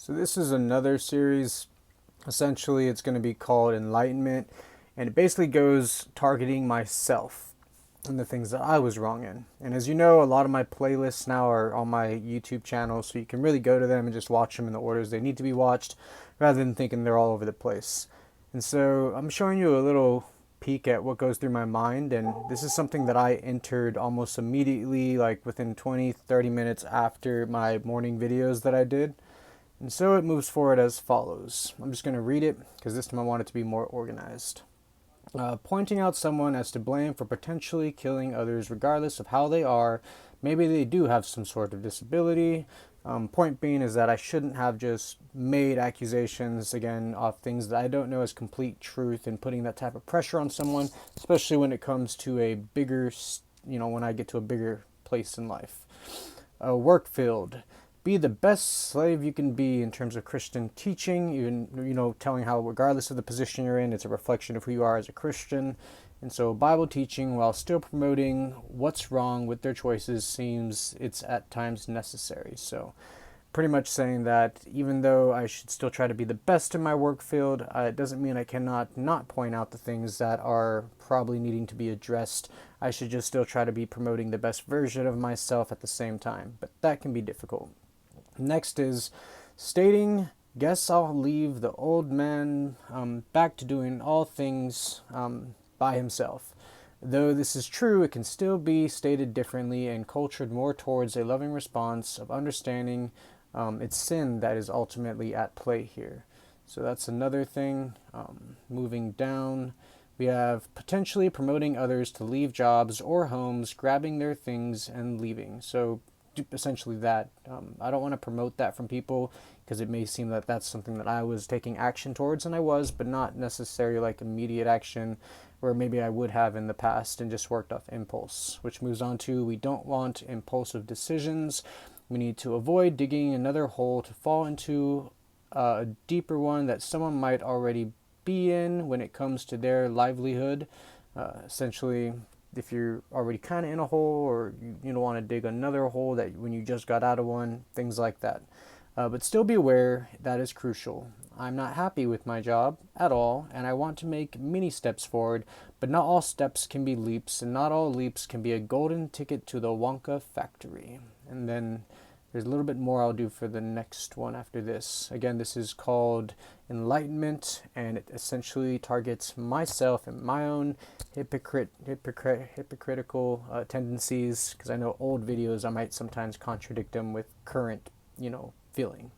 So this is another series. Essentially, it's going to be called Enlightenment, and it basically goes targeting myself and the things that I was wrong in. And as you know, a lot of my playlists now are on my YouTube channel, so you can really go to them and just watch them in the orders they need to be watched, rather than thinking they're all over the place. And so I'm showing you a little peek at what goes through my mind, and this is something that I entered almost immediately, like within 20-30 minutes after my morning videos that I did. And so it moves forward as follows. I'm just going to read it because this time I want it to be more organized. Pointing out someone as to blame for potentially killing others regardless of how they are. Maybe they do have some sort of disability. Point being is that I shouldn't have just made accusations, again, of things that I don't know as complete truth, and putting that type of pressure on someone, especially when it comes to a bigger, when I get to a bigger place in life. Work field. Be the best slave you can be in terms of Christian teaching, even, telling how regardless of the position you're in, it's a reflection of who you are as a Christian. And so Bible teaching while still promoting what's wrong with their choices seems it's at times necessary. So pretty much saying that even though I should still try to be the best in my work field, it doesn't mean I cannot not point out the things that are probably needing to be addressed. I should just still try to be promoting the best version of myself at the same time, but that can be difficult. Next is stating, guess I'll leave the old man back to doing all things by himself. Though this is true, it can still be stated differently and cultured more towards a loving response of understanding it's sin that is ultimately at play here. So that's another thing. Moving down, we have potentially promoting others to leave jobs or homes, grabbing their things and leaving. So essentially that. I don't want to promote that from people because it may seem that that's something that I was taking action towards, and I was, but not necessarily like immediate action where maybe I would have in the past and just worked off impulse. Which moves on to, we don't want impulsive decisions. We need to avoid digging another hole to fall into a deeper one that someone might already be in when it comes to their livelihood. Essentially, if you're already kind of in a hole, or you don't want to dig another hole that when you just got out of one, things like that. But still be aware that is crucial. I'm not happy with my job at all, and I want to make many steps forward, but not all steps can be leaps, and not all leaps can be a golden ticket to the Wonka factory. And then there's a little bit more I'll do for the next one after this. Again, this is called Enlightenment, and it essentially targets myself and my own hypocritical tendencies, because I know old videos I might sometimes contradict them with current, feeling.